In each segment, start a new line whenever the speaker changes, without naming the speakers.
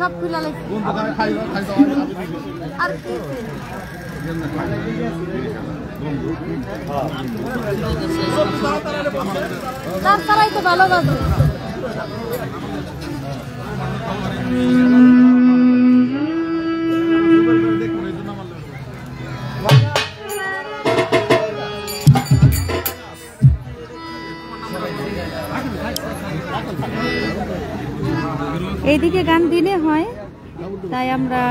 সব খুলে লাগছে আর তার তারাই তো ভালো বাজে। এইদিকে গান দিনে হয়, তাই আমরা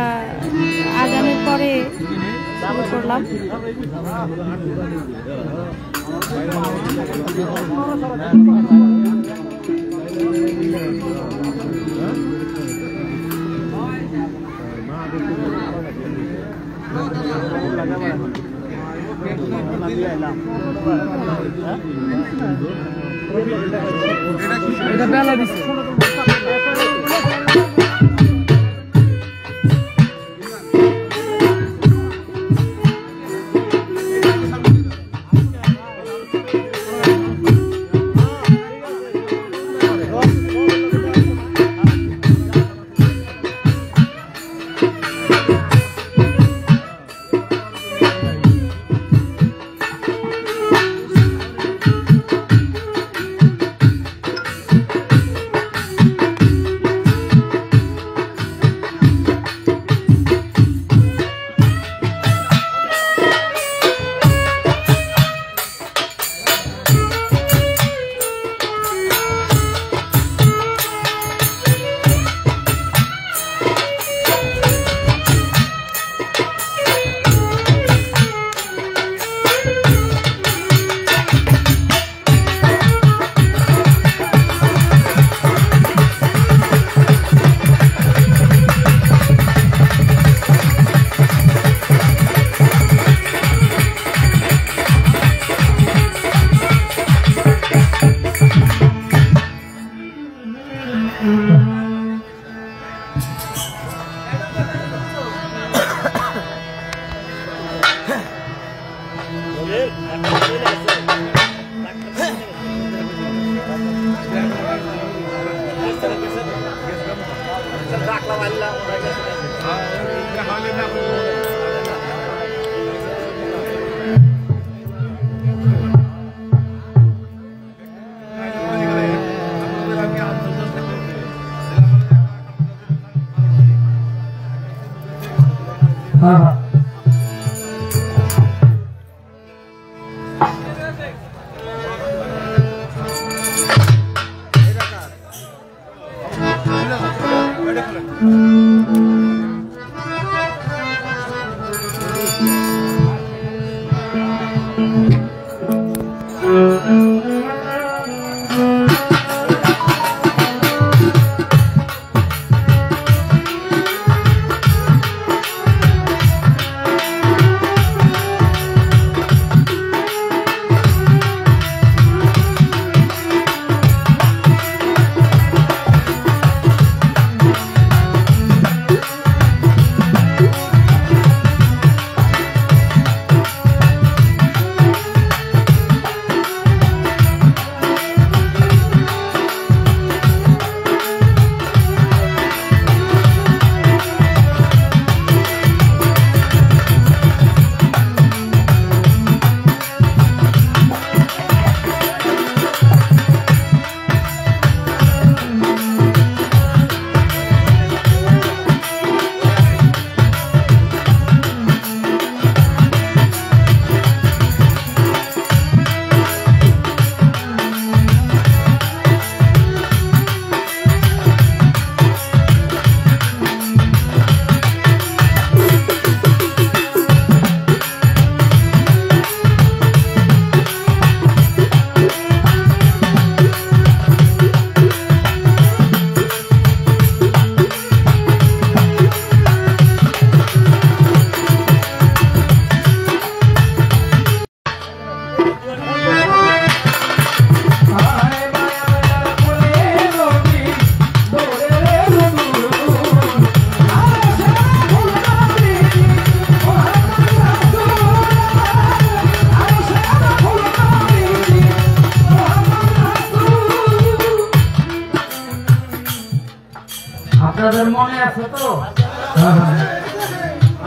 আজানের পরে শুরু করলাম।
এটা বেলা দিছে।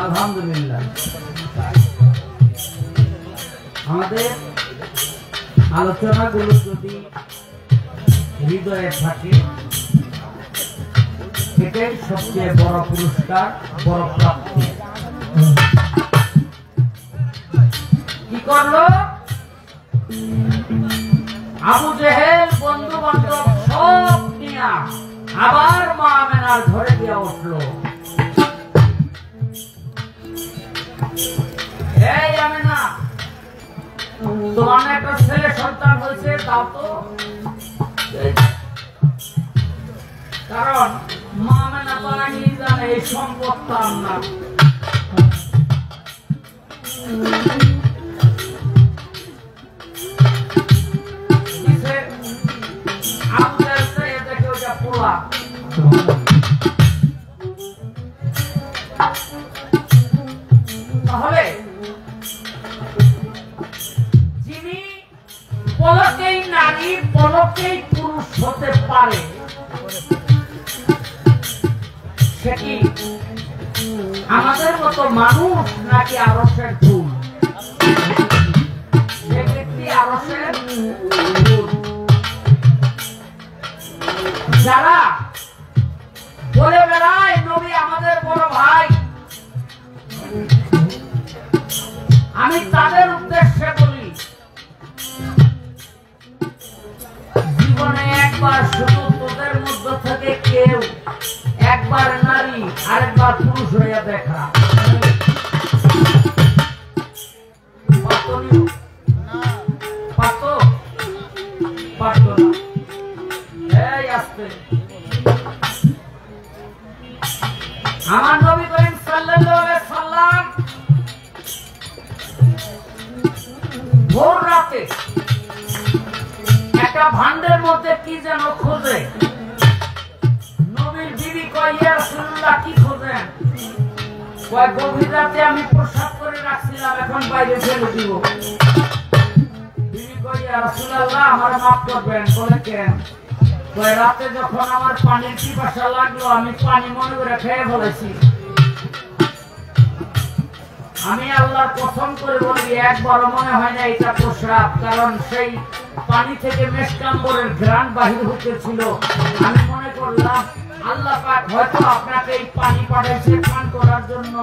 আলহামদুলিল্লাহ। আমাদের আলোচনাগুলো যদি হৃদয়ে থাকে এটাই সবচেয়ে বড় পুরস্কার, বড় প্রাপ্তি। কি করলো আবু জেহেল? বন্ধু বান্ধব সব নিয়া আবার মা আমেনার ঘরে গিয়ে উঠলো। এই আমেনা, তোমার একটা ছেলে সন্তান হয়েছে, তাও তো। কারণ মা আমেনা তো আগেই জানে এই সম্পদ তার না। তাহলে যিনি পলকেই নারী পলকেই পুরুষ হতে পারে সেটি আমাদের মতো মানুষ নাকি আরশের ধূল? সে ব্যক্তি আরশের ধূল। যারা বলে বেড়ায় নবী আমাদের বড় ভাই, আমি তাদের উদ্দেশ্যে বলি, জীবনে একবার শুধু তোদের মধ্য থেকে কেউ একবার নারী আরেকবার পুরুষ হইয়া দেখা। আমার নবী করিম সাল্লাল্লাহু আলাইহি সাল্লাম ভোর রাতে একটা ভান্ডের মধ্যে কি যেন খোঁজে। নবীর বিবি কয়, ইয়া রাসূলুল্লাহ কি খোঁজেন? কয়, গভীর রাতে আমি প্রসাব করে রাখছিলাম, এখন বাইরে ফেলে দিব। বিবি কয়, ইয়া রাসূলুল্লাহ আমার মাফ করবেন। বলে কেন? কয়, রাতে যখন আমার পানির পিপাসা লাগলো আমি পানি মনে করে খেয়ে ফেলেছি। আমি আল্লাহর কসম করে বলি একবারও মনে হয় না এটা প্রসাব, কারণ সেই পানি থেকে মেশকাম্বরের ঘ্রাণ বাহির হতেছিল। আমি মনে করলাম আল্লাহ পাক হয়তো আপনাকে এই পানি পাঠাইছে পান করার জন্য,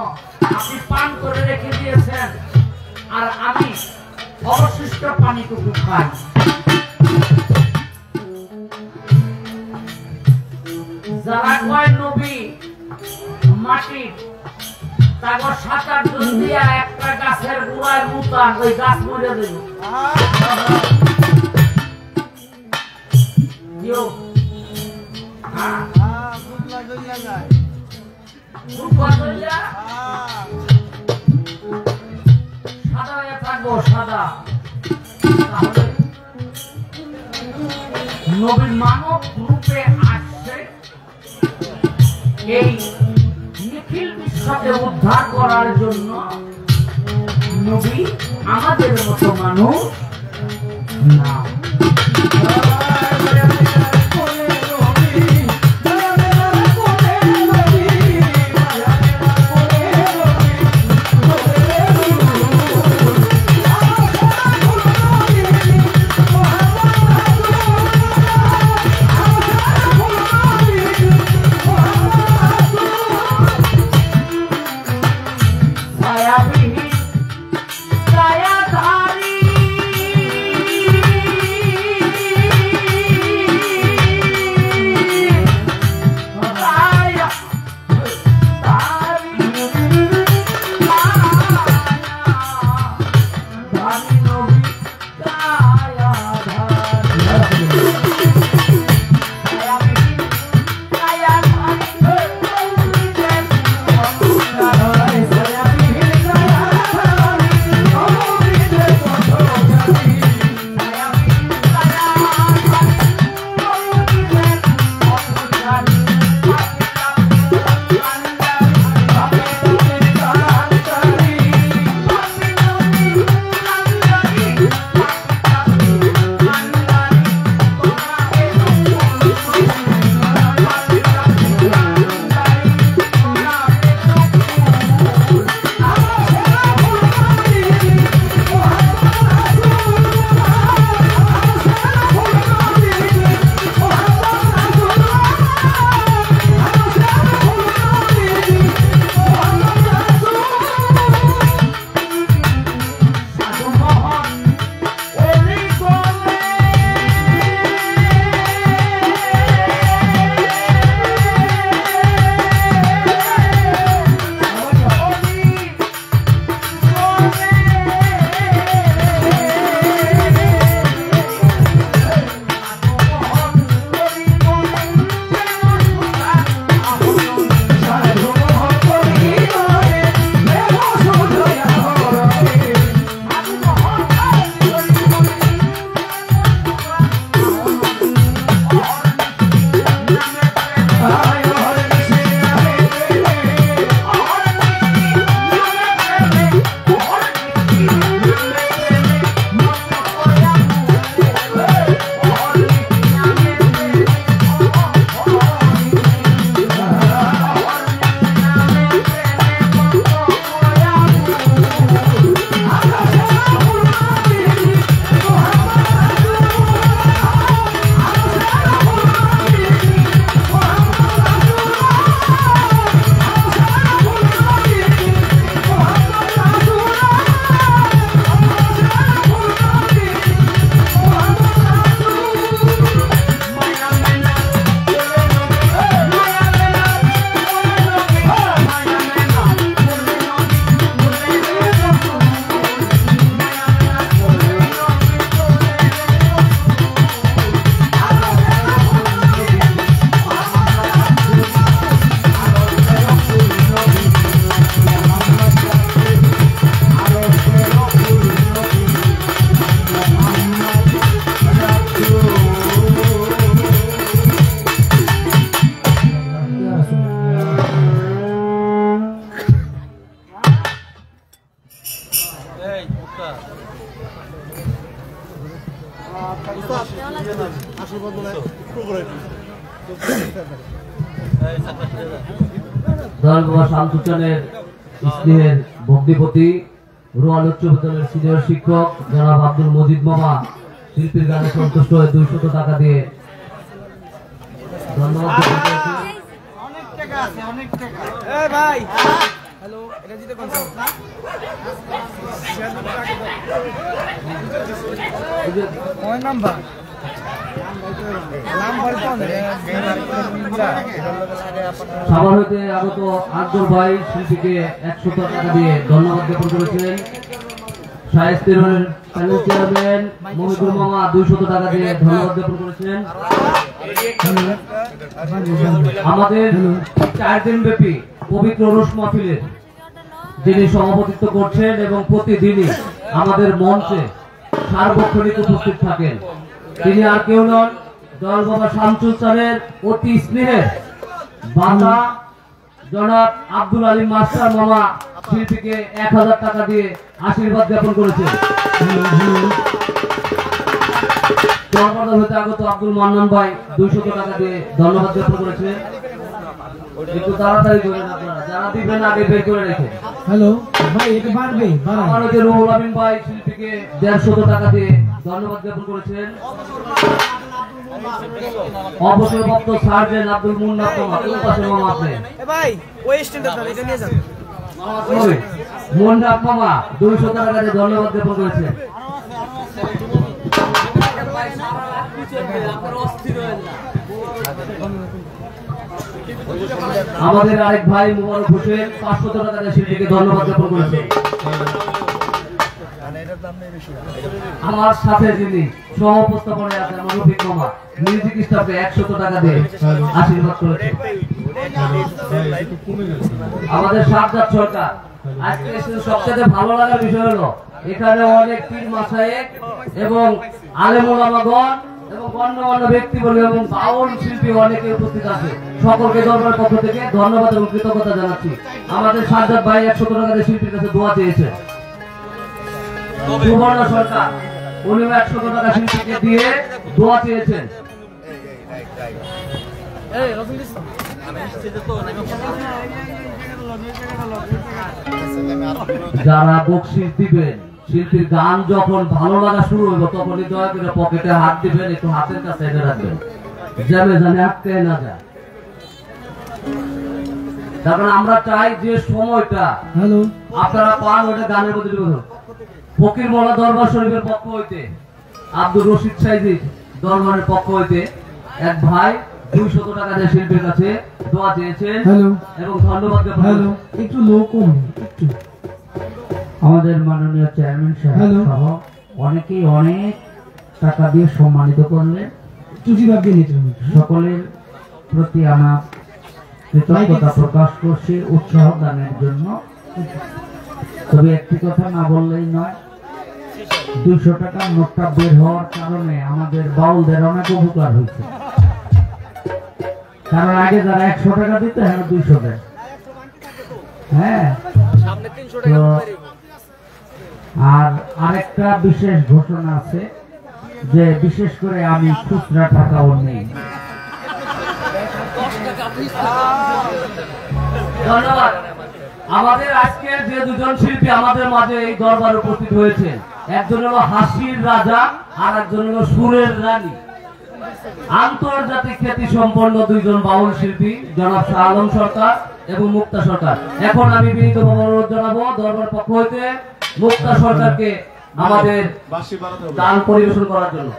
আপনি পান করে রেখে দিয়েছেন, আর আমি অবশিষ্ট পানিটুকু খাই। যারা কয় নবী মাটি তারপর 7-8 দিন দিয়া একটা গাছের গোড়ায় মুতান, ওই গাছ মরে দেব। সাদা হয়ে থাকবো, সাদা। তাহলে নবীর মানব রূপে আসছে এই নিখিল বিশ্বকে উদ্ধার করার জন্য। নবী আমাদের মতো মানুষ না। দয়াল শামসুজ্জানের স্নেহের ভগ্নিপতি রোয়াল উচ্চ বিদ্যালয়ের সিনিয়র শিক্ষক জনাব আব্দুল মজিদ মামা শিল্পীর গানে সন্তুষ্ট হয়ে 200 টাকা দিয়ে ধন্যবাদ।
ভাই হ্যালো, এটা দিতে কোন নাম্বার
সাভার হইতে আগত আব্দুল ভাই শিল্পীকে 100 টাকা দিয়ে ধন্যবাদ জ্ঞাপন করেছিলেন। শায়েস্তের প্যানেল চেয়ারম্যান মহিদুর মামা 200 টাকা দিয়ে ধন্যবাদ জ্ঞাপন করেছেন। আমাদের 4 দিন ব্যাপী পবিত্র রোষ মাহফিলের যিনি সভাপতিত্ব করছেন এবং প্রতিদিনই আমাদের মঞ্চে সার্বক্ষণিক উপস্থিত থাকেন, তিনি আর কেউ নন, দয়াল বাবা শামসুজ্জানের অতি স্নেহের বাবা জনাব আব্দুল আলী মাস্টার মামা শিল্পীকে 1000 টাকা দিয়ে আশীর্বাদ জ্ঞাপন করেছেন। চরপাড়া হতে আগত আব্দুল মান্নান ভাই 200 টাকা দিয়ে ধন্যবাদ জ্ঞাপন করেছেন। একটু তাড়াতাড়ি করে আপনারা যারা দিবেন আগে বের করে রেখে।
হ্যালো ভাই, এটা বাড়বে
আমার হচ্ছে রুহুল আমিন ভাই শিল্পীকে 150 টাকা দিয়ে ধন্যবাদ জ্ঞাপন করেছেন। অবসরপ্রাপ্ত সার্জেন্ট আব্দুল মুন্না মামা কোন পাশে মামা আপনি
ভাই ওই স্ট্যান্ডার্ড এটা নিয়ে যান
মুন্না মামা 200 টাকা দিয়ে ধন্যবাদ জ্ঞাপন করেছেন। আমাদের আরেক ভাই মুবারক হোসেন 500 টাকা দিয়ে শিল্পীকে ধন্যবাদ জ্ঞাপন করেছেন। আমার সাথে যিনি সহ উপস্থাপনায় আছেন আমার রফিক মামা মিউজিক স্টাফে 100 টাকা দিয়ে আশীর্বাদ করেছেন। আমাদের সাজ্জাদ সরকার আজকে সবচেয়ে ভালো লাগার বিষয় হলো এখানে অনেক পীর মাশায়েখ এবং আলেম ওলামাগণ এবং গণ্যমান্য ব্যক্তিবর্গ এবং বাউল শিল্পী অনেকে উপস্থিত আছে। সকলকে দরবারের পক্ষ থেকে ধন্যবাদ এবং কৃতজ্ঞতা জানাচ্ছি। আমাদের সাজ্জাদ ভাই 100 টাকা দিয়ে শিল্পীর কাছে দোয়া চেয়েছে। সুবর্ণ সরকার উনি 100 টাকা শিল্পীকে দিয়ে দোয়া চেয়েছেন। যারা বকশিশ দিবেন, শিল্পীর গান যখন ভালো লাগা শুরু হইব তখনই দয়া করে পকেটে হাত দিবেন, একটু হাতের কাছে এনে রাখবেন যাবে জানে আটকে না যায়। কারণ আমরা চাই যে সময়টা
হ্যালো
আপনারা পান ওটা গানের মধ্যে দিব। ফকির মোল্লা দরবার শরীফের পক্ষ হইতে আব্দুর রশিদ সাইদির দরবারের পক্ষ হইতে এক ভাই 200 টাকা দিয়ে শিল্পীর কাছে দোয়া চেয়েছেন এবং ধন্যবাদ জ্ঞাপন করেছেন।
একটু লো কম একটু।
আমাদের মাননীয় চেয়ারম্যান সাহেব সহ অনেকেই অনেক টাকা দিয়ে সম্মানিত করলেন। সকলের প্রতি আমার কৃতজ্ঞতা প্রকাশ করছি উৎসাহ দানের জন্য। তবে একটি কথা না বললেই নয়, 200 টাকার নোটটা বের হওয়ার কারণে আমাদের বাউলদের অনেক উপকার হয়েছে। কারণ আগে যারা 100 টাকা দিত এখন 200 দেয়। হ্যাঁ, আর আরেকটা বিশেষ ঘোষণা আছে যে বিশেষ করে আমি খুচরা টাকাও নেই।
ধন্যবাদ। আমাদের আজকের যে দুজন শিল্পী আমাদের মাঝে এই দরবারে উপস্থিত হয়েছে, একজন হলো হাসির রাজা আর একজন হলো সুরের রানী। আন্তর্জাতিক খ্যাতি সম্পন্ন দুইজন বাউল শিল্পী জনাব শাহ আলম সরকার এবং মুক্তা সরকার। এখন আমি বিনীতভাবে অনুরোধ জানাবো দরবার পক্ষ হইতে মুক্তা সরকারকে আমাদের গান পরিবেশন করার জন্য।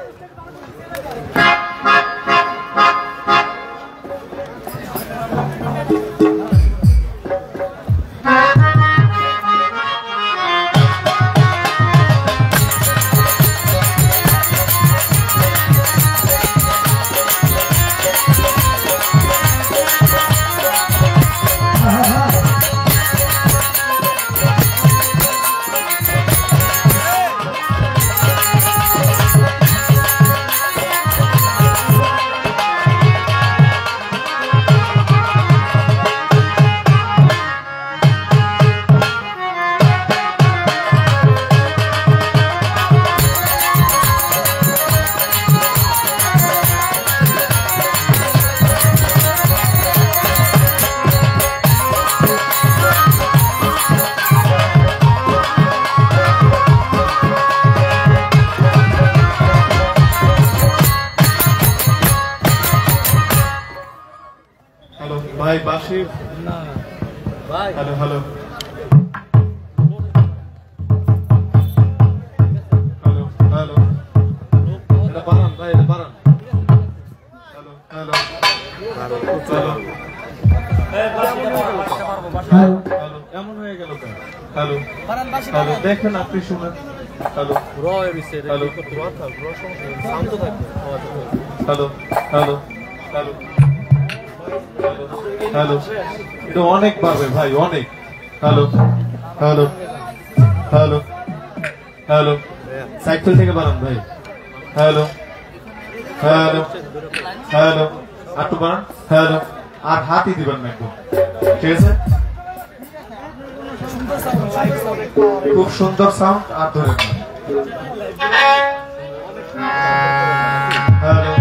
হ্যালো হ্যালো হ্যালো হ্যালো এটা বাড়ান ভাই, এটা বাড়ান। হ্যালো হ্যালো হ্যালো হ্যালো, এমন হয়ে গেল কেন? হ্যালো হ্যালো, দেখেন আপনি শুনেন। Hello hello hello hello hello hello, এটা অনেক পারবে ভাই, অনেক। Hello hello hello hello, cycle থেকে বাড়ান ভাই। হ্যালো হ্যালো হ্যালো, আর তো বাড়ান। হ্যালো, আর হাতই দিবেন না একদম, ঠিক আছে? খুব সুন্দর সাউন্ড, আর ধরেন না। Hello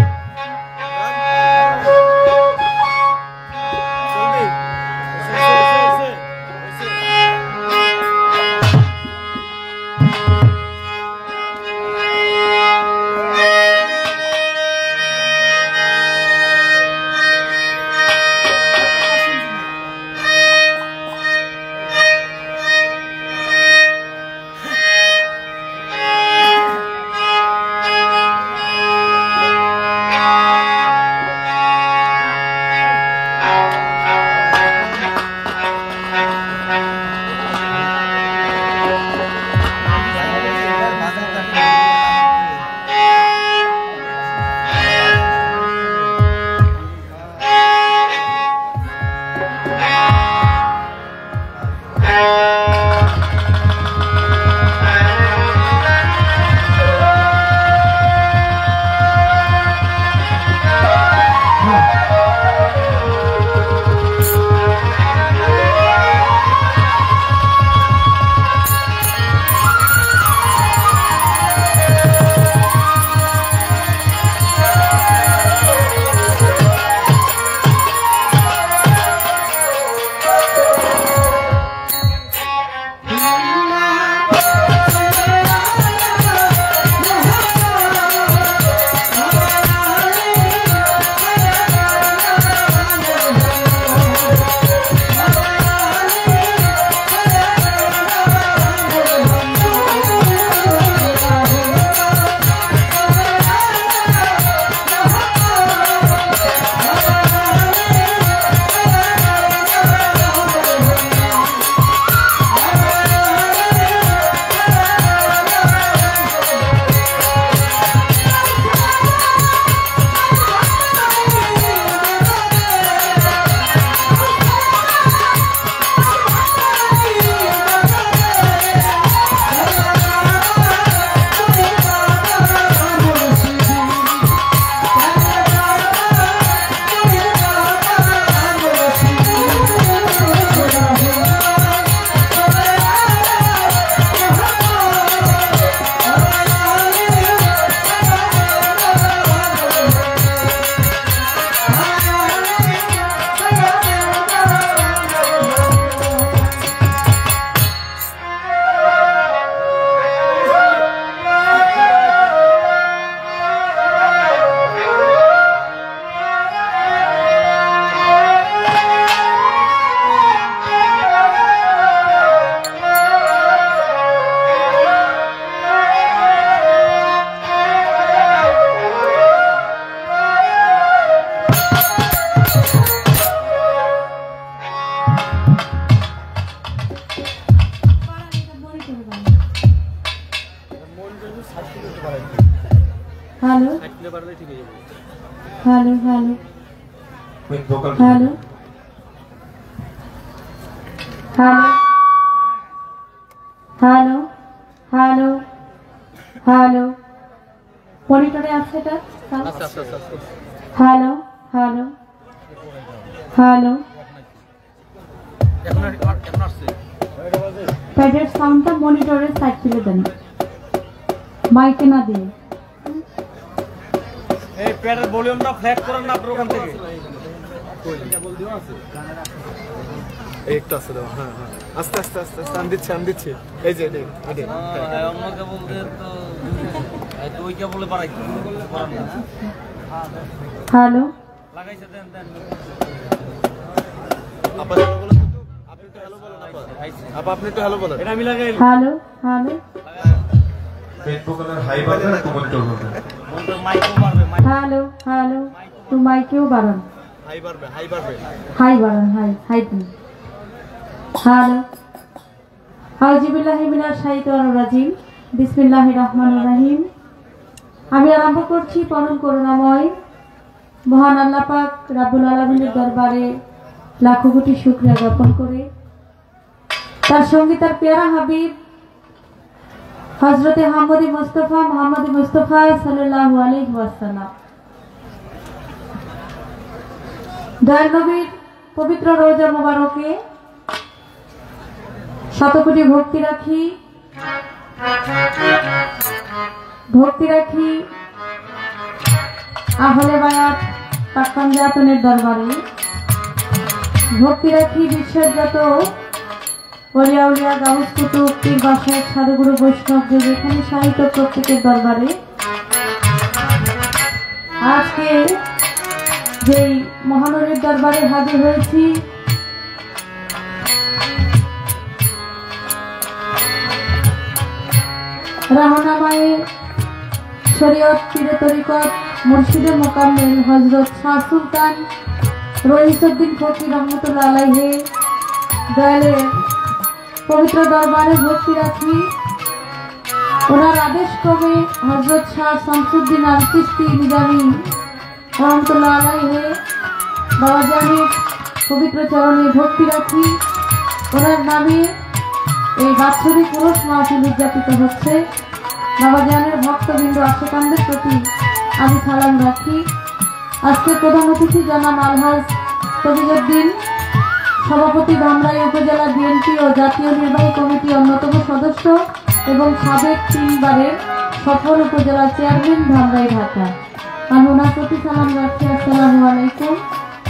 hello hello hello hello hello hello hello hello, মনিটরে আছে এটা? হ্যালো হ্যালো হ্যালো, প্যাডের সাউন্ডটা মনিটরের সাইড থেকে দেন, মাইকে না দিয়ে।
এই প্যাডের ভলিউমটা ফ্ল্যাট করেন না আপনার ওখান থেকে। একটু আছে দাও। হ্যাঁ হ্যাঁ, আস্তে আস্তে আস্তে আস্তে আমি দিচ্ছি। এই যে অন্যকে বলতে তো ওই কে বলে পারাই
হ্যালো
লাগাইছে দেন আপা হ্যালো বলেন তো, আপনি একটু হ্যালো বলেন আপা আপনি একটু হ্যালো বলেন।
হ্যালো হ্যালো
ফেসবুক এর হাই বাটন আর মনিটর বাটন
হ্যালো হ্যালো তো মাইকেও বাড়ান,
হাই বাড়বে হাই বাড়বে।
হাই বাড়ান, হাই হাই দিন। হ্যালো আউযুবিল্লাহি মিনাশ শাইতানির রাজিম, বিসমিল্লাহির রহমানির রহিম। আমি আরম্ভ করছি পরম করুণাময় মহান আল্লাহ পাক রাব্বুল আলামিনের দরবারে লাখো কোটি শুকরিয়া জ্ঞাপন করে, তার সঙ্গে তার পেয়ারা হাবিব হযরতে মুহাম্মদ মুস্তাফা সাল্লাল্লাহু আলাইহি ওয়াসাল্লাম দয়াল নবীর পবিত্র রওজা মোবারকে শত কোটি ভক্তি রাখি আহলে বায়াত পাক পাঞ্জাতনের দরবারে, ভক্তি রাখি বিশ্বের যত ওলিয়া উলিয়া গাউস কুতুব পীর বাসায় সাধুগুরু বৈষ্ণব যে যেখানে সাহিত্য প্রত্যেকের দরবারে আজকে যেই মহানবীর দরবারে হাজির হয়েছি, রাহনামায়ে শরীয়ত পীরে তরিকত মুর্শিদে মোকাম্মেল হযরত শাহ সুলতান রইসউদ্দিন ফকির রহমাতুল্লাহ আলাইহি দয়ালের পবিত্র দরবারে ভক্তি রাখি। ওনার আদেশ ক্রমে হযরত শাহ শামসুদ্দিন আল চিশতি নিজামী রহমাতুল্লাহ আলাইহি বাবা জানের পবিত্র চরণে ভক্তি রাখি। ওনার নামে এই বাৎসরিক পুরুষ মাহফিল উদযাপিত হচ্ছে। বাবা জানের ভক্তবৃন্দ আশেকানদের প্রতি আমি সালাম রাখি। আজকে প্রধান অতিথি জনাব আলহাজ তবিজউদ্দিন, সভাপতি ধামরাই উপজেলা বিএনপি ও জাতীয় নির্বাহী কমিটি অন্যতম সদস্য এবং সাবেক 3 বারের সফল উপজেলা চেয়ারম্যান ধামরাই ঢাকা। আমি ওনার প্রতি সালাম রাখছি। আসসালামু আলাইকুম।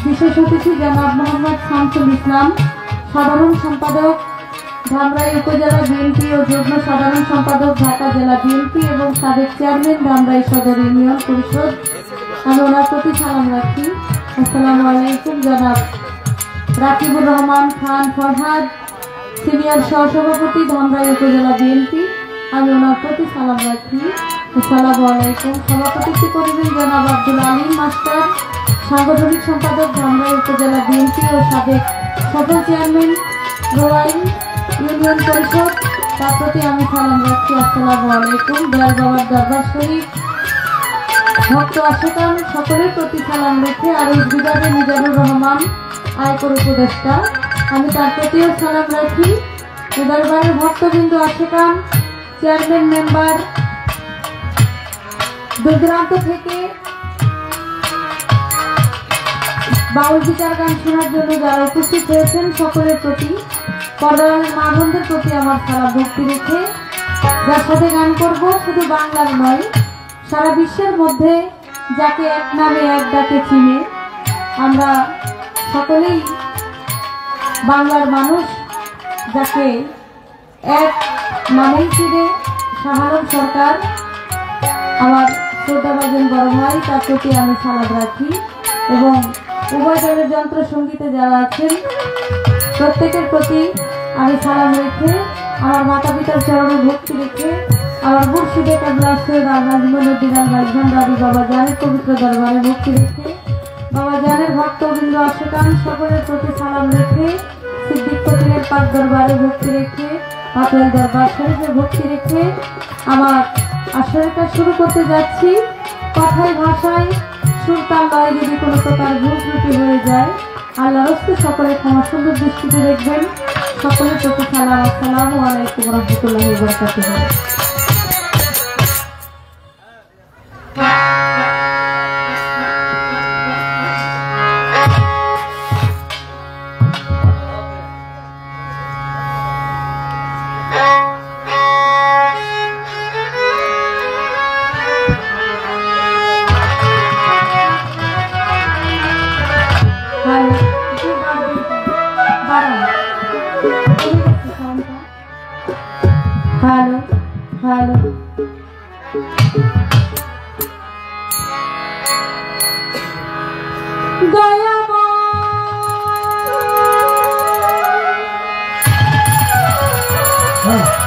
বিশেষ অতিথি জনাব মোহাম্মদ শামসুল ইসলাম, সাধারণ সম্পাদক ধামরাই উপজেলা বিএনপি ও যুগ্ম সাধারণ সম্পাদক ঢাকা জেলা বিএনপি এবং সাবেক চেয়ারম্যান ধামরাই সদর ইউনিয়ন পরিষদ, আমি ওনার প্রতি সালাম রাখছি। আসসালামু আলাইকুম। জনাব রাকিবুর রহমান খান ফরহাদ, সিনিয়র সহসভাপতি ধামরাই উপজেলা বিএনপি, আমি ওনার প্রতি সালাম রাখি। আসসালামু আলাইকুম। সভাপতিত্ব করবেন জনাব আব্দুল আলীম মাস্টার, সাংগঠনিক সম্পাদক ধামরাই উপজেলা বিএনপি ও সাবেক সফল চেয়ারম্যান রোয়াইল ইউনিয়ন পরিষদ, তার প্রতি আমি সালাম রাখছি। আসসালামু আলাইকুম। দয়াল বাবার দরবার শরীফ ভক্ত আশেকান সকলের প্রতি সালাম রেখে আর এই বিভাগে মিজানুর রহমান আয়কর উপদেষ্টা, আমি তার প্রতিও সালাম রাখি। দরবারের ভক্তবৃন্দ আশেকান, চেয়ারম্যান মেম্বার, দূর দূরান্ত থেকে বাউল বিচার গান শোনার জন্য যারা উপস্থিত হয়েছেন সকলের প্রতি, পর্দার মা বোনদের প্রতি আমার সারা ভক্তি রেখে যার সাথে গান করব শুধু বাংলার নয়, সারা বিশ্বের মধ্যে যাকে এক নামে এক ডাকে চিনে, আমরা সকলেই বাংলার মানুষ, যাকে এক নামেই চিনে শাহ আলম সরকার, আমার শ্রদ্ধাভাজন বড় ভাই, তার প্রতি আমি সালাম রাখি। এবং উভয় দলের যন্ত্র সঙ্গীতে যারা আছেন প্রত্যেকের প্রতি আমি সালাম রেখে, আমার মাতা পিতার চরণে ভক্তি রেখে, আমার মুর্শিদে কাবলা সৈয়দ আলহাজ মঈনুদ্দিন আল ভাইজানদারি বাবা জানের পবিত্র দরবারে ভক্তি রেখে, বাবা জানের ভক্তবৃন্দ আশেকান সকলের প্রতি সালাম রেখে, সিদ্দিক ফকিরের পাক দরবারে ভক্তি রেখে, পাটোয়ারি দরবার শরীফে ভক্তি রেখে আমার আসরটা শুরু করতে যাচ্ছি। কথায় ভাষায় সুরতাল লয় যদি কোনো প্রকার ভুল ত্রুটি হয়ে যায়, আল্লাহর হস্তে সকলে ক্ষমা সুন্দর দৃষ্টিতে দেখবেন। সকলের প্রতি সালাম। আসসালামু আলাইকুম ওয়া রাহমাতুল্লাহি ওয়া বারাকাতুহু। হ্যালো হ্যালো দয়াময় তুমি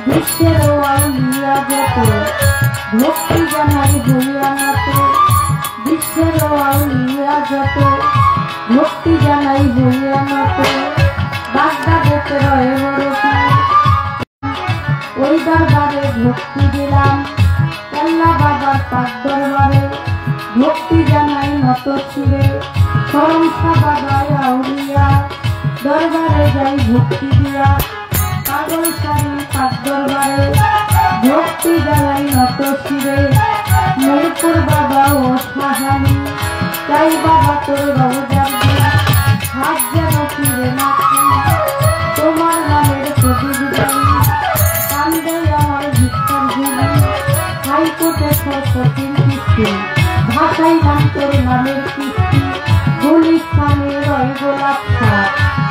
বিশ্বের আউলিয়া যত ভক্তি জানাই হইয়া নত বিশ্বের আউলিয়া যত ভক্তি জানাই হইয়া নত বাগদাদেতে রয়ে বড় ওই দরবারে ভক্তি দিলাম আল্লাহ বাবার পাক দরবারে ভক্তি জানাই নত ছিঁড়ে সরংসা বাবায় আউলিয়া দরবারে যাই ভক্তি দিয়া পাগল সারি পাক দরবারে ভক্তি জানাই নত ছিঁড়ে মিরপুর বাবা ও সাহানি তাই বাবা তোর রওজার দিয়া হাত যেন ফিরে না তোমার নামের প্রদীপ জ্বালি কান্দে আমার ভিক্ষার ঝুলি হাইকোর্টে সরস্বতীর কিস্তি ভাষাই নাম তোর নামের কিস্তি গুলিস্তানে রয় গোলাপ খা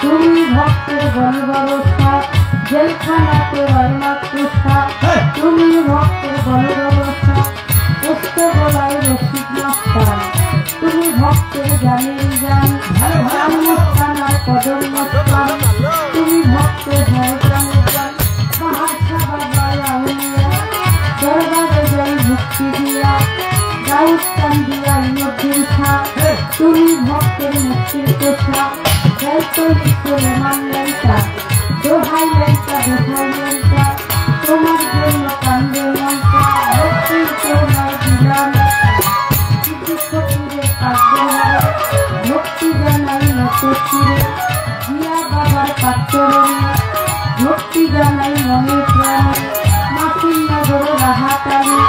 তুমি ভক্তের বলবরসা জেলখানাতে রয় মাতৃষা তুমি ভক্তের বলবরসা পুষ্পে বলায় রসিক মাস্টার তুমি ভক্তের জানেন জান রামস্থানার কদম মস্তান তুমি ভক্তের ভয় জানেন জান মহাশা বাবায় আউলিয়া দরবারে যাই ভক্তি দিয়া দাউদ কান্দিয়া ইয়দ্দিন শাহ তুমি ভক্তের মুক্তির কোঠা জয়তো লিখে মানলেনটা দোহাই লেনটা দোহাই লেনটা তোমার জন্য কান্দে মনটা ভক্তির তোমায় দিলাম কিছু ফকিরে কাঁদে ভক্তি জানাই নত চিরে দিয়া বাবার পাত্ররণে ভক্তি জানাই মনে প্রাণে মাসির নগর রাহাতালি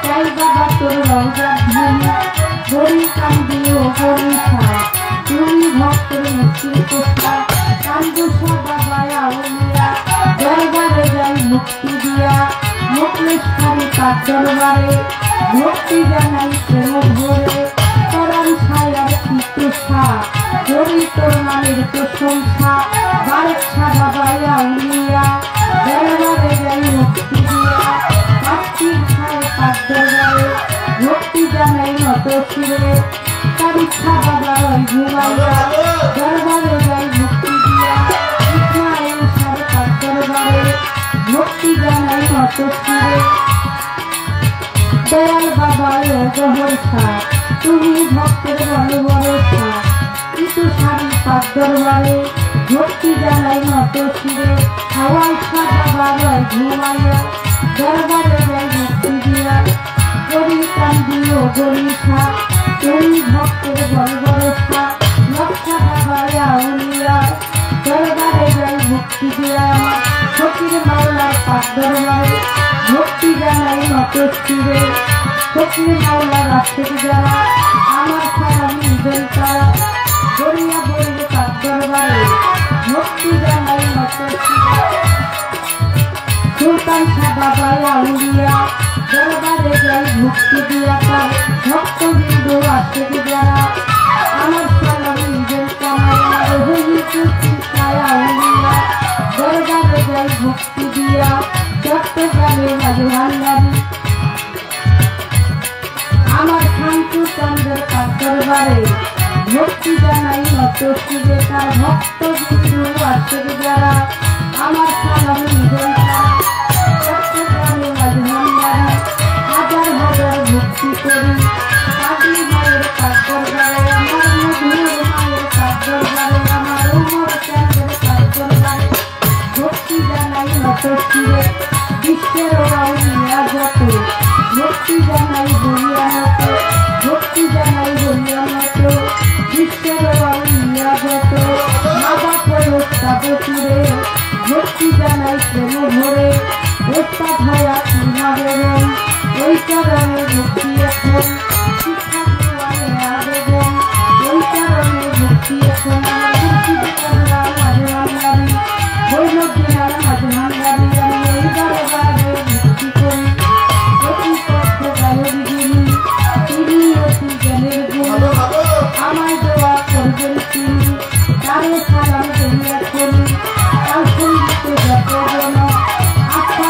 তাই বাবা তোর রওজার ধ্বনি বড়ি কান্দি ও বড়ি খা তুমি ভক্তের মুক্তির কোঠা কান্দুষা বাবায় আউলিয়া দরবারে যাই মুক্তি দিয়া মুখলেশ্বরী তার দরবারে ভক্তি জানাই প্রেম ভরে তরান ছায়ার চিত্তসা জড়ি তোর নামের প্রশংসা বারেচ্ছা বাবায় আউলিয়া দরবারে যাই মুক্তি দিয়া পাখির ছায় তার দরবারে ভক্তি জানাই নত ছিঁড়ে তার ইচ্ছা বাবা ওই ঘুমাইয়া দরবারে যাই মুক্তি দিয়া ইসমাইল সার তার দরবারে ভক্তি জানাই নত ছিঁড়ে দয়াল বাবা ও গহরসা তুমি ভক্তের বড় ভরসা কিছু সারি তার দরবারে ভক্তি জানাই নত ছিঁড়ে হাওয়াই সার বাবা ওই ঘুমাইয়া দরবারে যাই মুক্তি দিয়া গরি কান্দি ও গরিষা তুমি ভক্তের বলবরসা লক্ষা বাবায় আউলিয়া দরবারে যাই ভক্তি দিয়া ফকির মাওলার পাক দরবারে ভক্তি জানাই নত ছিঁড়ে ফকির মাওলার রাস্তে যারা আমার ছাড়া নিবেন তারা গড়িয়া বললে পাক দরবারে ভক্তি জানাই নত ছিঁড়ে সুলতান শাহ বাবায় আউলিয়া দরবারে যাই ভক্তি দিয়া তার ভক্ত বিন্দু আছে যারা আমার সালাম নিজের কামায় রোহিণী কৃষ্ণায় আউলিয়া দরবারে যাই ভক্তি দিয়া চট্টগ্রামে মাঝে ভান্ডারি আমার শান্তু চন্দ্রের পাক দরবারে ভক্তি জানাই নত শিবে তার ভক্ত বিন্দু আছে যারা আমার সালাম নিজের চট্টগ্রামে মাঝে ভান্ডারি হাজার হাজার ভক্তি করি কাজী মায়ের পাক দরবারে আমার মধুর মায়ের পাক দরবারে আমার উমর চন্দ্রের পাক দরবারে ভক্তি জানাই নত শিবে বিশ্বের আউলিয়া যত ভক্তি জানাই বলিয়া নত ভক্তি জানাই বলিয়া নত বিশ্বের আউলিয়া যত বাবা প্রয়োগ ছিঁড়ে ভক্তি জানাই প্রেম ভরে ওস্তাদ ভায়া পূর্ণা দেবেন ওই কারণে ভক্তি এখন শিক্ষা দেওয়ালে আবেদন ওই কারণে ভক্তি এখন মাঝে ভান্ডারি বৈলজ্ঞার মাঝে ভান্ডারি আমি এই দরবারে ভক্তি করি অতি কষ্ট গায়ের গিরি তিনি অতি জ্ঞানের গুণ আমায় দেওয়া করবেন তিনি তারে সালাম করিয়া করি তার সঙ্গীতে যত জন আত্মা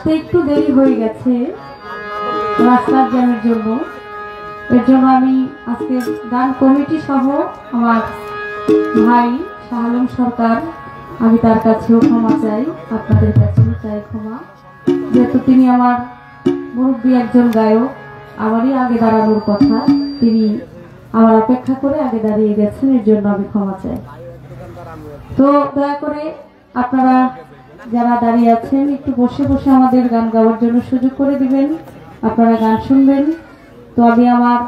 আসতে একটু দেরি হয়ে গেছে রাস্তার জ্যামের জন্য। এর জন্য আমি আজকে গান কমিটি সহ আমার ভাই শাহ আলম সরকার, আমি তার কাছেও ক্ষমা চাই, আপনাদের কাছেও চাই ক্ষমা, যেহেতু তিনি আমার মুরব্বী একজন গায়ক, আমারই আগে দাঁড়ানোর কথা, তিনি আমার অপেক্ষা করে আগে দাঁড়িয়ে গেছেন, এর জন্য আমি ক্ষমা চাই। তো দয়া করে আপনারা যারা দাঁড়িয়ে আছেন একটু বসে বসে আমাদের গান গাওয়ার জন্য সুযোগ করে দিবেন, আপনারা গান শুনবেন। তো আমি আমার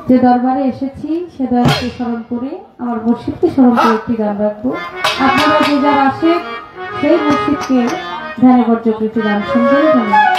যে দরবারে এসেছি সে দরবারকে স্মরণ করে, আমার মুর্শিদকে স্মরণ করে একটি গান রাখবো। আপনারা যে যারা আসে সেই মুর্শিদকে ধ্যানে বর্জক একটি গান শুনবেন। ধন্যবাদ।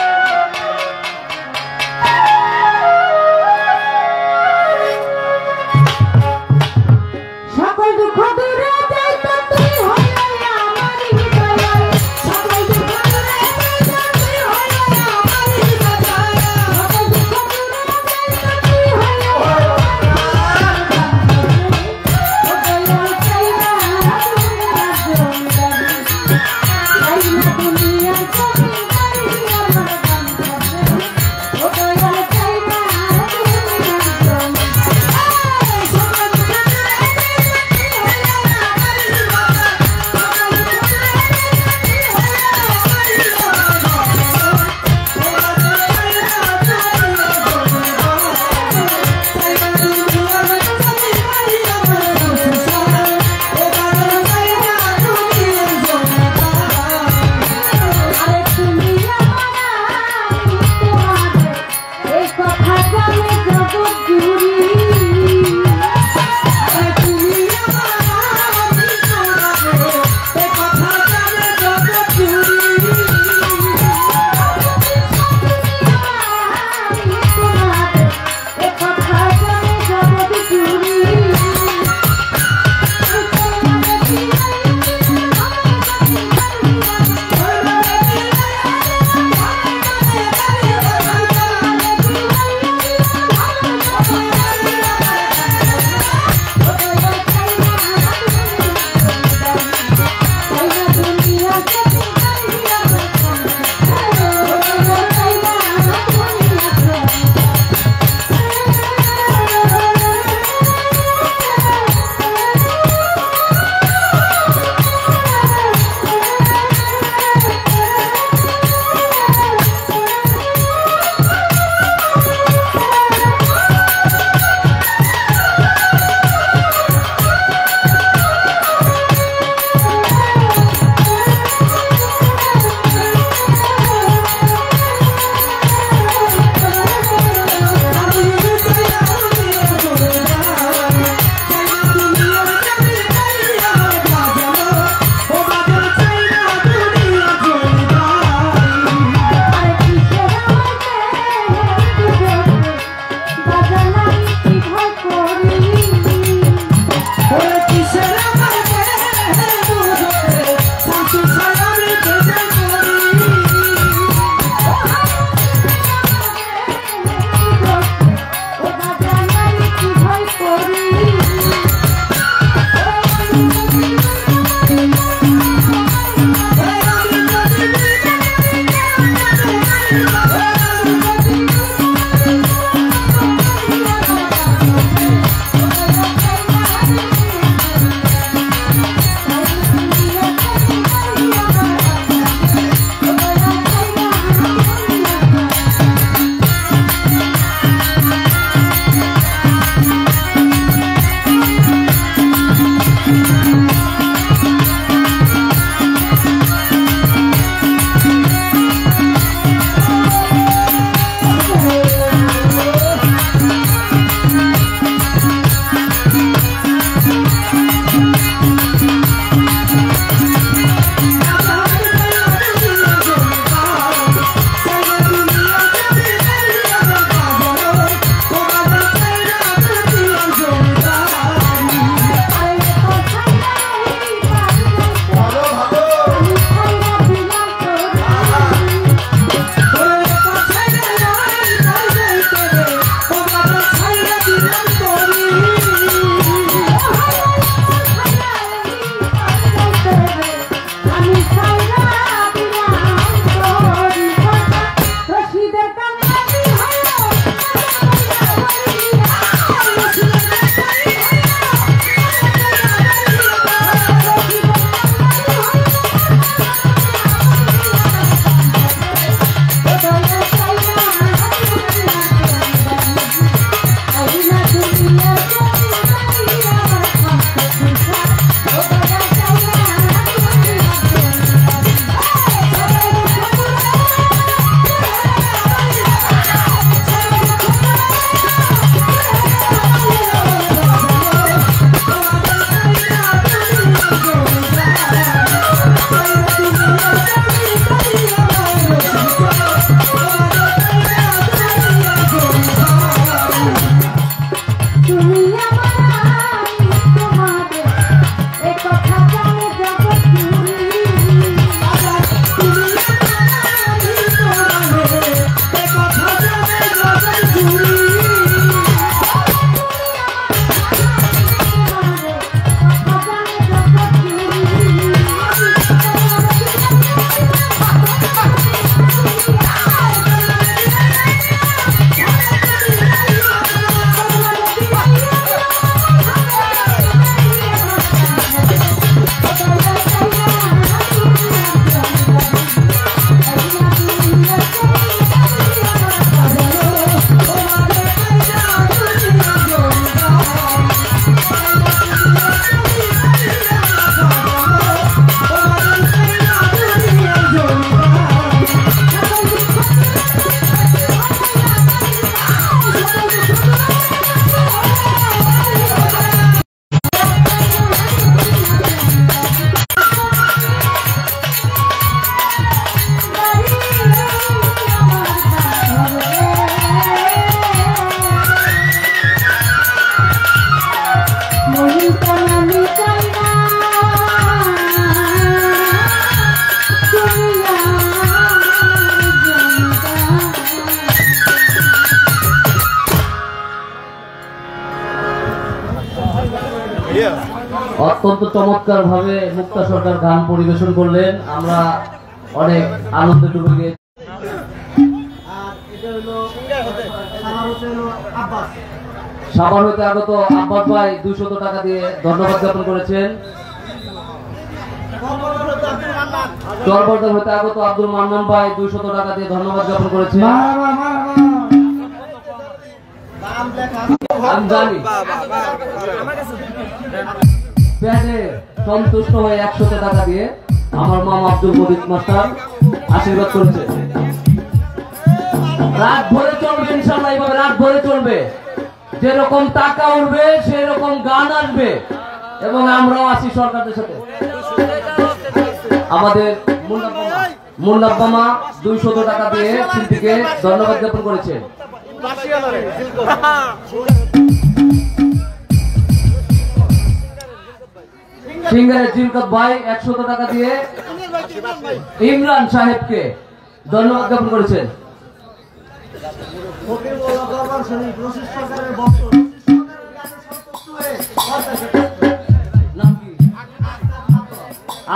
দুনিয়া
আমি চাই না
অত্যন্ত চমৎকার ভাবে মুক্তা সরকার গান পরিবেশন করলেন, আমরা অনেক আনন্দে ডুবে গিয়েছি। সাভার হইতে আগত আব্বাস ভাই 200 টাকা দিয়ে ধন্যবাদ জ্ঞাপন করেছেন। চরবর্ধন হইতে আগত আব্দুল মান্নান ভাই 200 টাকা দিয়ে ধন্যবাদ জ্ঞাপন করেছেন। আমি জানি প্যাডে সন্তুষ্ট হয়ে 100 টাকা দিয়ে আমার মামা আব্দুল মজিদ মাস্টার আশীর্বাদ করেছে। রাত ভরে চলবে ইনশাআল্লাহ, এইভাবে রাত ভরে চলবে। যেরকম টাকা উঠবে সেই রকম গান আসবে এবং আমরাও আছি সরকারের সাথে। আমাদের মুন্নাব্বা মা 200 টাকা দিয়ে শিল্পীকে ধন্যবাদ জ্ঞাপন করেছে। সিঙ্গারের জিলকত ভাই 100 টাকা দিয়ে ইমরান সাহেবকে ধন্যবাদ জ্ঞাপন করেছেন।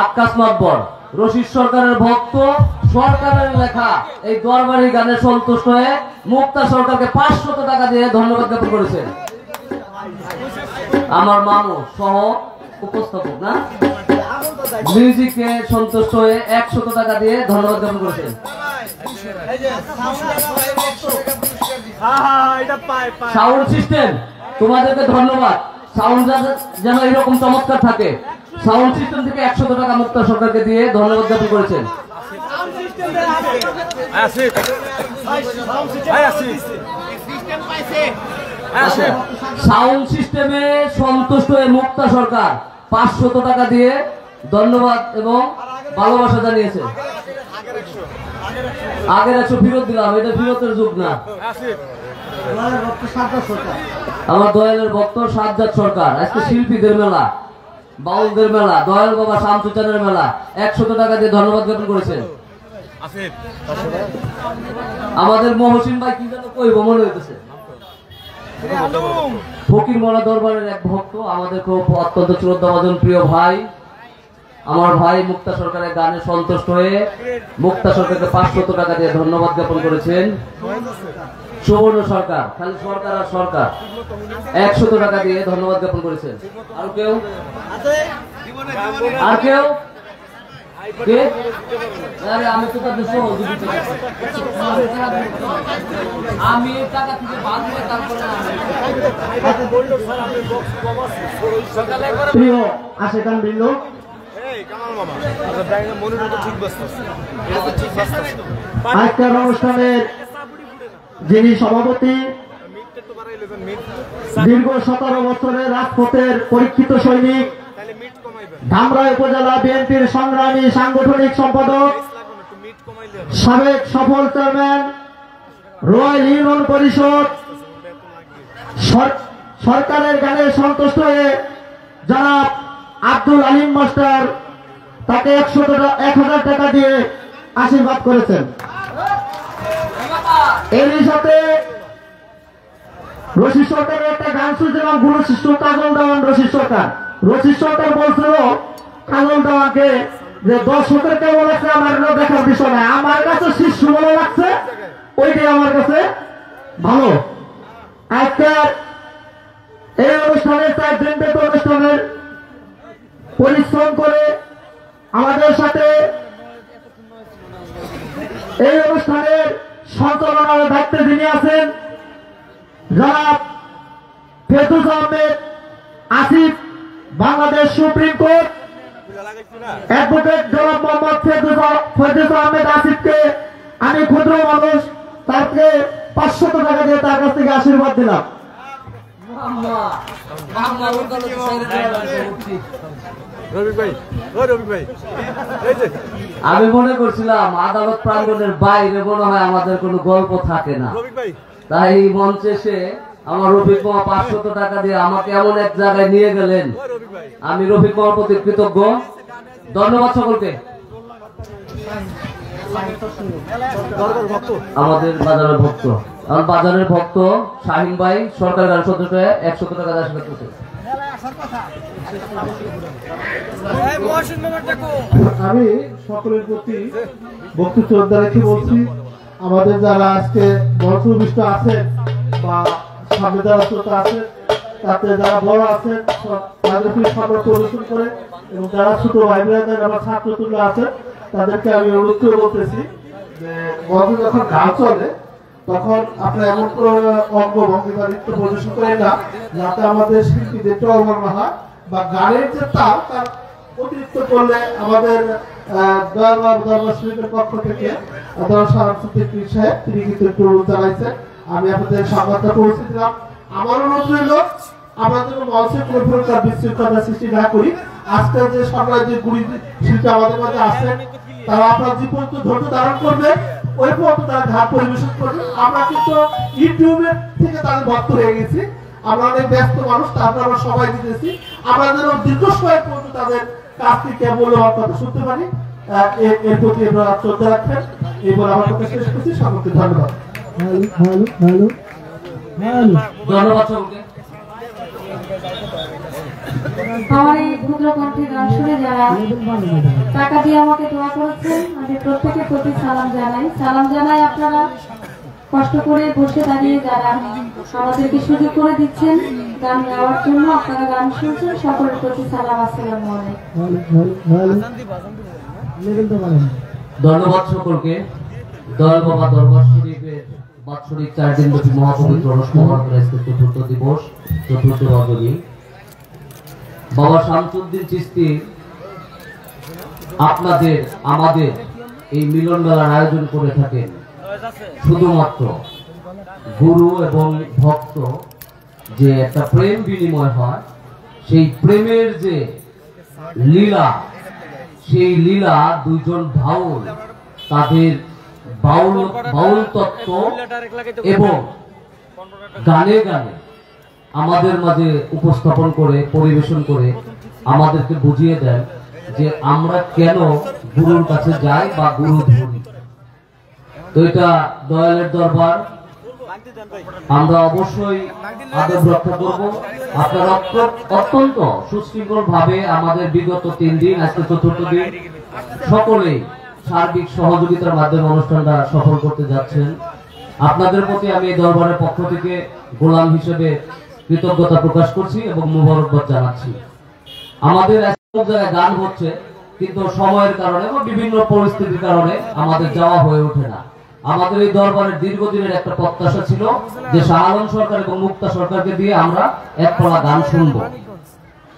আকাশ মাতবর রশিদ সরকারের ভক্ত, সরকারের লেখা এই দরবারি গানে সন্তুষ্ট হয়ে মুক্তা সরকারকে 500 টাকা দিয়ে ধন্যবাদ জ্ঞাপন করেছেন। আমার মামু সহ উপস্থাপক না মিউজিকে সন্তুষ্ট হয়ে 100 টাকা দিয়ে ধন্যবাদ জ্ঞাপন করেছেন। সাউন্ড সিস্টেম তোমাদেরকে ধন্যবাদ। সাউন্ড যেন এরকম চমৎকার থাকে। সাউন্ড সিস্টেম থেকে 100 টাকা মুক্তা সরকারকে দিয়ে ধন্যবাদ জ্ঞাপন করেছেন। সাউন্ড সিস্টেমে সন্তুষ্ট হয়ে মুক্তা সরকার 500 টাকা দিয়ে ধন্যবাদ এবং ভালোবাসা জানিয়েছে। আগের 100 ফেরত দিলাম, এটা ফেরতের যুগ না। আমার দয়ালের ভক্ত সাজ্জাদ সরকার আজকে শিল্পীদের মেলা, বাউলদের মেলা, দয়াল বাবা শামসুচানের মেলা 100 টাকা দিয়ে ধন্যবাদ জ্ঞাপন করেছেন। আমাদের মহসিন ভাই কি যেন কইব মনে হইতেছে, ফকির মোল্লা দরবারের এক ভক্ত, আমাদের খুব অত্যন্ত শ্রদ্ধাভাজন প্রিয় ভাই। আমার ভাই মুক্তা সরকারের গানে সন্তুষ্ট হয়ে মুক্তা সরকারকে 500 টাকা দিয়ে ধন্যবাদ জ্ঞাপন করেছেন। সুবর্ণ সরকার, খালি সরকার আর সরকার 100 টাকা দিয়ে ধন্যবাদ জ্ঞাপন করেছেন। আর কেউ আর কেউ আমি তো তাদের আমি টাকা থেকে বাদ দিয়ে তারপরে
প্রিয় আশেকান বৃন্দ, আজকের অনুষ্ঠানের যিনি সভাপতি, দীর্ঘ 17 বছরের রাজপথের পরীক্ষিত সৈনিক, ধামরাই উপজেলা বিএনপির সংগ্রামী সাংগঠনিক সম্পাদক, সাবেক সফল চেয়ারম্যান, রয়্যাল ইউনিয়ন পরিষদ, সরকারের গানে সন্তুষ্ট হয়ে জনাব আব্দুল আলিম মাস্টার তাকে 1000 টাকা দিয়ে আশীর্বাদ করেছেন। এরই সাথে রশিদ সরকারের একটা গান শুনছিলাম, গুরু শিষ্য কাজল দেওয়ান রশিদ সরকার। রশিদ সরকার বলছিল কাজল দেওয়ানকে যে দর্শকের কেমন লাগছে আমার দেখার বিষয় না, আমার কাছে শিষ্য ভালো লাগছে, ওইটাই আমার কাছে ভালো। আজকের এই অনুষ্ঠানে 4 দিন ব্যাপী অনুষ্ঠানের পরিশ্রম করে আমাদের সাথে এই অনুষ্ঠানের সঞ্চালনার দায়িত্বে যিনি আছেন জনাব Ferdous Ahmed Asif, Bangladesh supreme court advocate জনাব মোহাম্মদ ফেরদৌস আহমেদ আসিফকে আমি ক্ষুদ্র মানুষ, তাকে 500 টাকা দিয়ে তার কাছ থেকে আশীর্বাদ দিলাম।
আমি মনে করছিলাম আদালত প্রাঙ্গণের বাইরে মনে হয় আমাদের কোনো গল্প থাকে না, তাই মঞ্চে এসে আমার রফিক মামা 500 টাকা দিয়ে আমাকে এমন এক জায়গায় নিয়ে গেলেন, আমি রফিক মামার প্রতি কৃতজ্ঞ। ধন্যবাদ সকলকে। আমাদের বাজারের ভক্ত, আমার বাজারের ভক্ত শাহিন ভাই সরকার গান 100 টাকা আশীর্বাদ করছে।
আমি সকলের প্রতি ভক্তি শ্রদ্ধা রেখে বলছি, আমাদের যারা আজকে মঞ্চবিষ্ট আছেন বা সামনে যারা শ্রোতা আছেন, তাতে যারা বড় আছেন তাদেরকে সম্মান প্রদর্শন করে, এবং যারা ছোট ভাই বোনেদের আমার ছাত্রতুল্য আছেন তাদেরকে আমি অনুরোধ করে বলতেছি যে মঞ্চে যখন গান চলে তখন আপনার এমন কোনো অঙ্গভঙ্গি বা নৃত্য প্রদর্শন করেন না যাতে আমাদের শিল্পীদের টলমল না হয়, বা গানের যে তাল তার অতিরিক্ত করলে আমাদের দরবার শিল্পের পক্ষ থেকে সাহেব তিনি কিন্তু একটু জানাইছেন। আমি আপনাদের সংবাদটা পৌঁছে দিলাম। আমার অনুরোধ রইল আমরা যেন মঞ্চে কোনো প্রকার বিশৃঙ্খলা সৃষ্টি না করি। আজকে যে সরকারের যে গুণী শিল্পী আমাদের মাঝে আছেন তারা আপনার যে পর্যন্ত ধৈর্য ধারণ করবে ওই পর্যন্ত তারা ধার পরিবেশন করবে। আমরা কিন্তু ইউটিউবের থেকে তাদের ভক্ত হয়ে গেছি, আমরা অনেক ব্যস্ত মানুষ, তারপর আমরা সবাই দিতেছি। আমরা যেন দীর্ঘ সময় পর্যন্ত তাদের কাছ থেকে মূল্যবান কথা শুনতে পারি, এর প্রতি আপনারা শ্রদ্ধা রাখবেন। এই বলে আমার কথা শেষ করছি। সকলকে ধন্যবাদ।
ধন্যবাদ সকলকে।
আমার এই ক্ষুদ্র কণ্ঠে গান শুনে যারা টাকা দিয়ে আমাকে দোয়া করেছেন, আমি প্রত্যেকের প্রতি সালাম জানাই। আপনারা কষ্ট করে বসে দাঁড়িয়ে যারা আমাদেরকে সুযোগ করে দিচ্ছেন গান গাওয়ার জন্য, আপনারা গান শুনছেন, সকলের প্রতি সালাম। আসসালামু আলাইকুম।
ধন্যবাদ সকলকে। দয়াল বাবা দরবার শরীফের বাৎসরিক 4 দিন ব্যাপী মহাপবিত্র অনুষ্ঠানের চতুর্থ দিবস, চতুর্থ রজনী, বাবা শামসুদ্দিন চিশতি আপনাদের আমাদের এই মিলন মেলার আয়োজন করে থাকেন শুধুমাত্র গুরু এবং ভক্ত যে একটা প্রেম বিনিময় হয়, সেই প্রেমের যে লীলা, সেই লীলা দুইজন বাউল তাদের বাউল তত্ত্ব এবং গানে গানে আমাদের মাঝে উপস্থাপন করে পরিবেশন করে আমাদেরকে বুঝিয়ে দেন যে আমরা কেন গুরুর কাছে যাই বা গুরু ধরি। তো এটা দয়ালের দরবার, আমরা অবশ্যই আদব রক্ষা করব। আপনারা অত্যন্ত সুশৃঙ্খল ভাবে আমাদের বিগত 3 দিন, আজকে চতুর্থ দিন, সকলেই সার্বিক সহযোগিতার মাধ্যমে অনুষ্ঠানটা সফল করতে যাচ্ছেন। আপনাদের প্রতি আমি এই দরবারের পক্ষ থেকে গোলাম হিসেবে কৃতজ্ঞতা প্রকাশ করছি এবং মোবারকবাদ জানাচ্ছি। আমাদের এক জায়গায় গান হচ্ছে, কিন্তু সময়ের কারণে বা বিভিন্ন পরিস্থিতির কারণে আমাদের যাওয়া হয়ে ওঠে না। আমাদের এই দরবারের দীর্ঘদিনের একটা প্রত্যাশা ছিল যে শাহ আলম সরকার এবং মুক্তা সরকারকে দিয়ে আমরা এক পলা গান শুনব।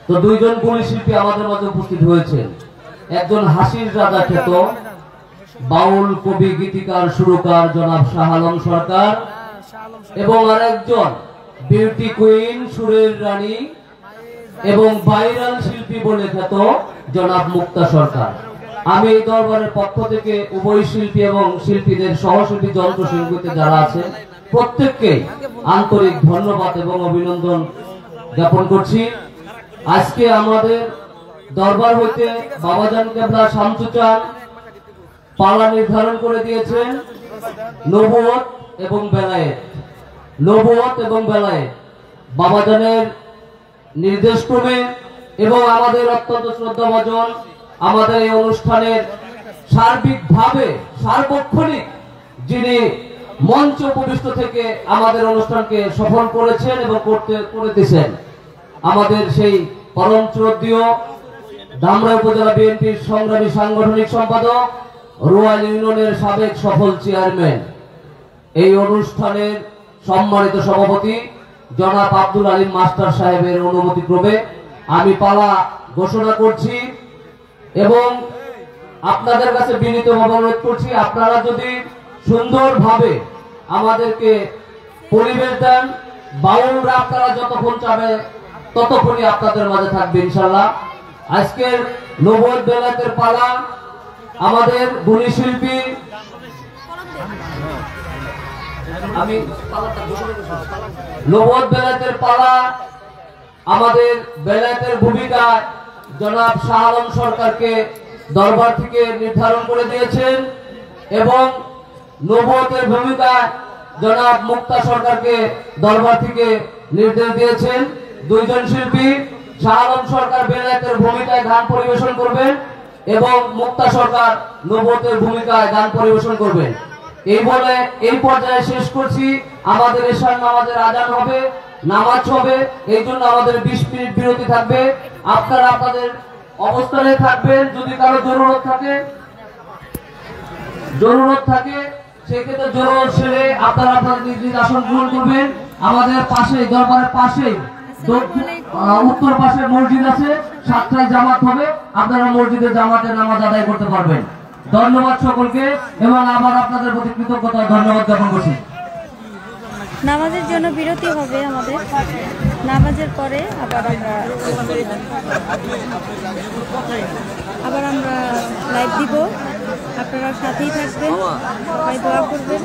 তো দুইজন গুণী শিল্পী আমাদের মাঝে উপস্থিত হয়েছেন। একজন হাসির রাজা খ্যাত বাউল কবি গীতিকার সুরকার জনাব শাহ আলম সরকার, এবং আরেকজন বিউটি কুইন, সুরের রানী এবং ভাইরাল শিল্পী বলে খ্যাত জনাব মুক্তা সরকার। আমি এই দরবারের পক্ষ থেকে উভয় শিল্পী এবং শিল্পীদের সহশিল্পী যন্ত্রশিল্পীতে যারা আছেন প্রত্যেককে আন্তরিক ধন্যবাদ এবং অভিনন্দন জ্ঞাপন করছি। আজকে আমাদের দরবার হইতে বাবাজান কেবলা শামসু চান পালা নির্ধারণ করে দিয়েছেন নবুয়ত এবং বেলায়েত। নবুয়ত এবং বেলায়েত বাবাজানের নির্দেশক্রমে এবং আমাদের অত্যন্ত শ্রদ্ধাভাজন আমাদের এই অনুষ্ঠানের সার্বিকভাবে সার্বক্ষণিক যিনি মঞ্চ উপবিষ্ট থেকে আমাদের অনুষ্ঠানকে সফল করেছেন এবং করতেছেন আমাদের সেই পরম শ্রদ্ধেয় ধামরা উপজেলা বিএনপির সংগ্রামী সাংগঠনিক সম্পাদক, রোয়াল ইউনিয়নের সাবেক সফল চেয়ারম্যান, এই অনুষ্ঠানের সম্মানিত সভাপতি জনাব আব্দুল আলিম মাস্টার সাহেবের অনুমতি ক্রমে আমি পালা ঘোষণা করছি এবং আপনাদের কাছে বিনীতভাবে অনুরোধ করছি, আপনারা যদি সুন্দরভাবে আমাদেরকে পরিবেশ দেন, বাউলরা আপনারা যতক্ষণ চাবে ততক্ষণই আপনাদের মাঝে থাকবে ইনশাল্লাহ। আজকের নবুয়ত বেলায়েতের পালা আমাদের গুণী শিল্পী আমি নবুয়ত বেলায়েতের পালা আমাদের বেলায়েতের ভূমিকা জনাব শাহ আলম সরকারকে দরবার থেকে নির্ধারণ করে দিয়েছেন এবং নবুয়তের ভূমিকা জনাব মুক্তা সরকারকে দরবার থেকে নির্দেশ দিয়েছেন। দুইজন শিল্পী শাহ আলম সরকার বেলায়েতের ভূমিকায় গান পরিবেশন করবেন এবং মুক্তা সরকার নবুয়তের ভূমিকায় গান পরিবেশন করবেন। এই বলে এই পর্যায়ে শেষ করছি। আমাদের এশার নামাজের আজান হবে, নামাজ হবে, এই জন্য আমাদের 20 মিনিট বিরতি থাকবে। আপনারা আপনাদের অবস্থানে থাকবেন। যদি কারো জরুরত থাকে সেক্ষেত্রে জরুরত সেরে আপনারা আপনাদের নিজ নিজ আসন গ্রহণ করবেন। আমাদের পাশে দরবারের পাশে উত্তর পাশে মসজিদ আছে, 7টায় জামাত হবে, আপনারা মসজিদে জামাতের নামাজ আদায় করতে পারবেন। ধন্যবাদ সকলকে এবং আবার আপনাদের প্রতি কৃতজ্ঞতা ধন্যবাদ জ্ঞাপন করছি।
নামাজের জন্য বিরতি হবে আমাদের, নামাজের পরে আবার আমরা লাইভ দিব, আপনারা সাথেই থাকবেন, দোয়া করবেন।